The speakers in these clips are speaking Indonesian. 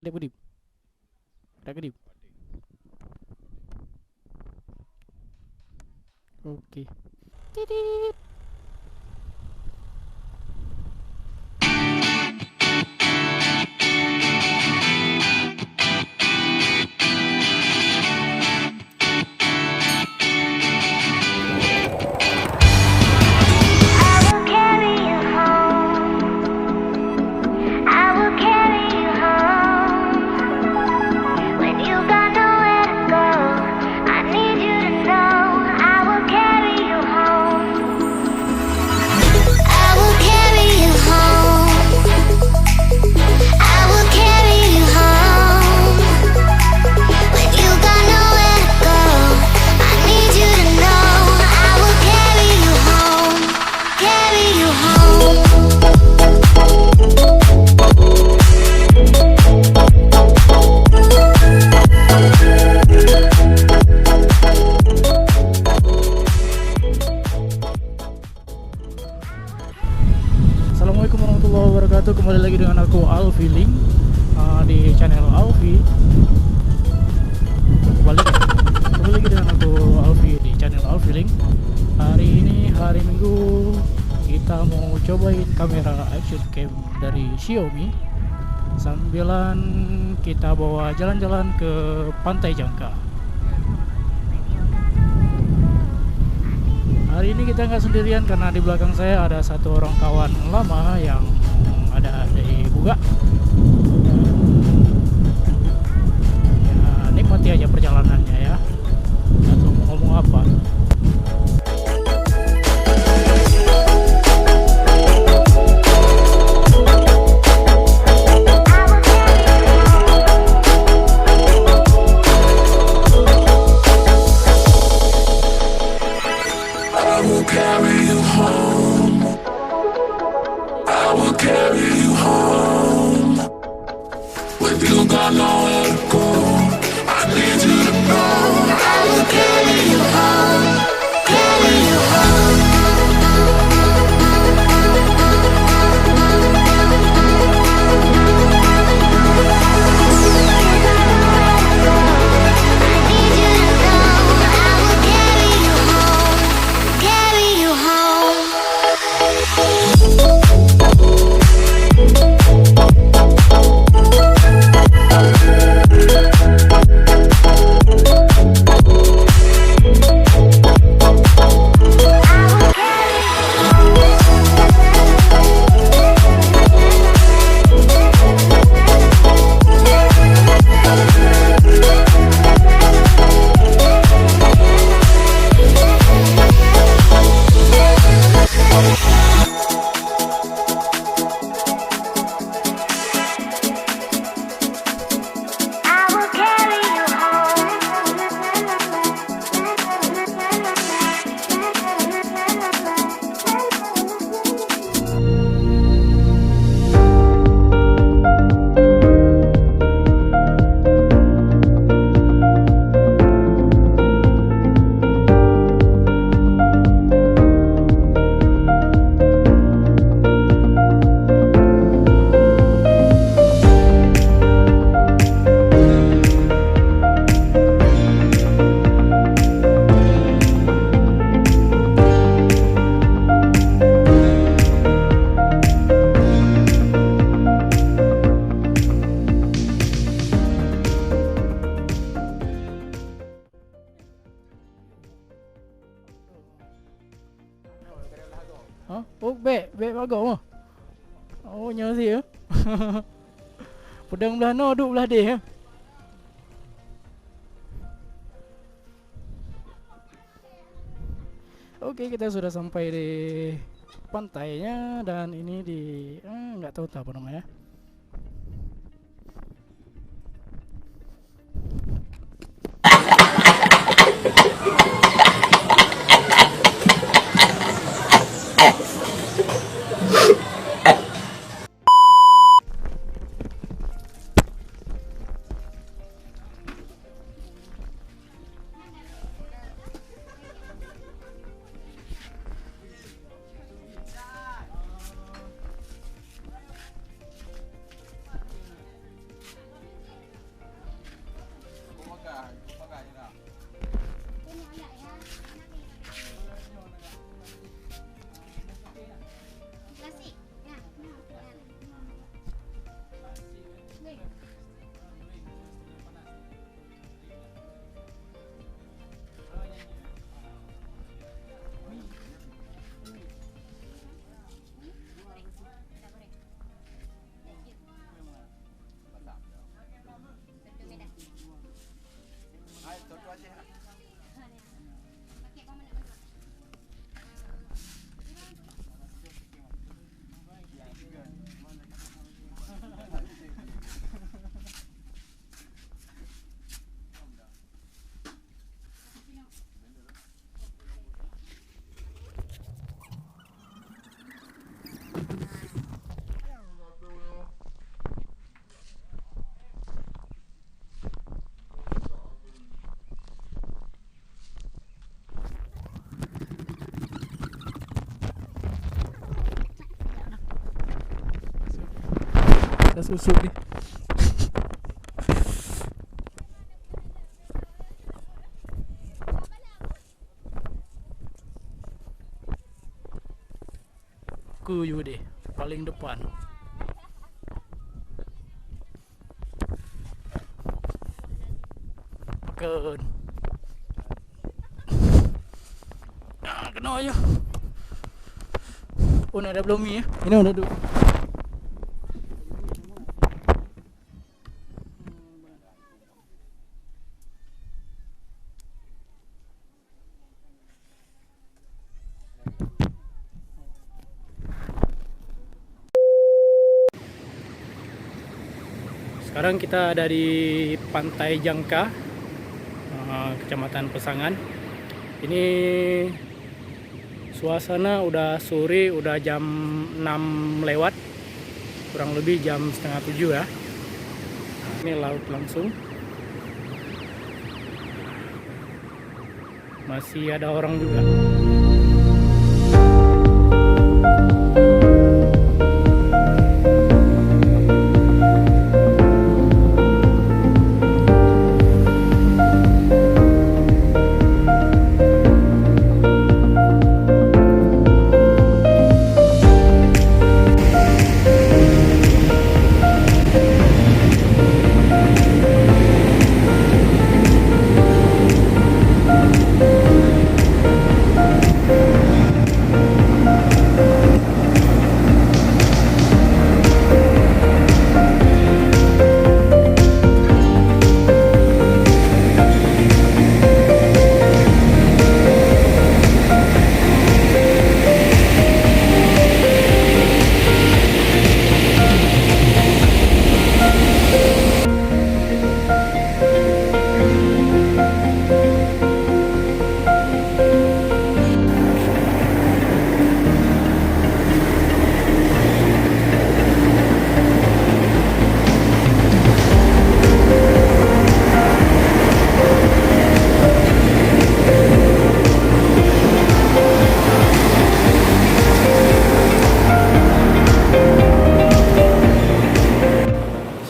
Kedip kedip. Ada kedip. Oke. Tidit. I will carry you home. I will carry you home. When you got nowhere to go, I need you to know I will carry you home. I will carry you home. I will carry you home. When you got nowhere to go, I need you to know I will carry you home. Carry you home. Assalamualaikum warahmatullahi wabarakatuh. Kembali lagi dengan aku Alfi Link di channel Alfi. Kembali lagi dengan aku Alfi di channel Alfi Link. Hari ini hari Minggu, kita mau cobain kamera action cam dari Xiaomi sambilan kita bawa jalan-jalan ke Pantai Jangka. Hari ini kita nggak sendirian karena di belakang saya ada satu orang kawan lama yang ada di Buga. Ya, nikmati aja perjalanannya ya. Atau mau ngomong apa? I will carry you home. I will carry you home. When you got nowhere to go, I need you to know I will carry you home. Carry you home. I need you to know I will carry you home. Carry you home. I will carry I will carry you Hah? Oh, be bagus mah. Oh, nya sih ya. Pedang belah no, duk belah dia. Oke, kita sudah sampai di pantainya dan ini di nggak tahu apa namanya. ada susu nih. Kuyu deh paling depan. Makan. Nah, kena aja. Oh, ini ada belum ya? Ini udah dulu. Sekarang kita ada di Pantai Jangka, Kecamatan Pesangan. Ini suasana udah sore, udah jam 6 lewat, kurang lebih jam setengah 7 ya. Ini laut langsung. Masih ada orang juga.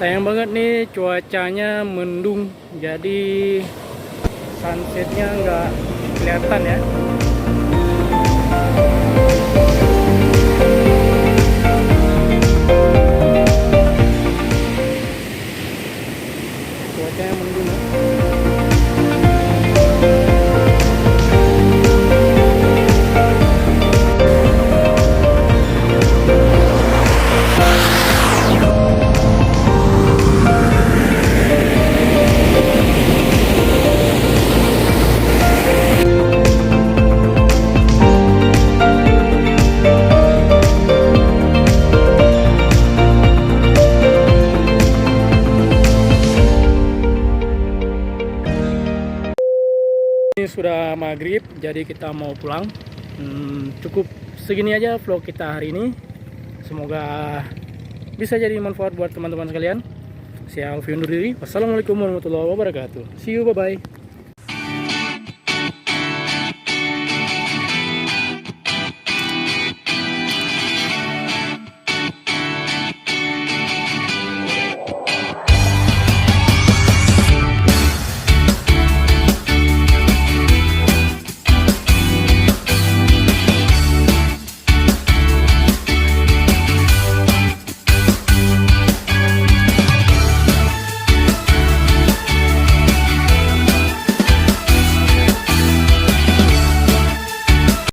Sayang banget nih cuacanya mendung, jadi sunsetnya nggak kelihatan ya. Cuacanya mendung ya. Ini sudah maghrib, jadi kita mau pulang. Cukup segini aja vlog kita hari ini. Semoga bisa jadi manfaat buat teman-teman sekalian. Saya Alfi undur diri. Wassalamualaikum warahmatullahi wabarakatuh. See you, bye bye.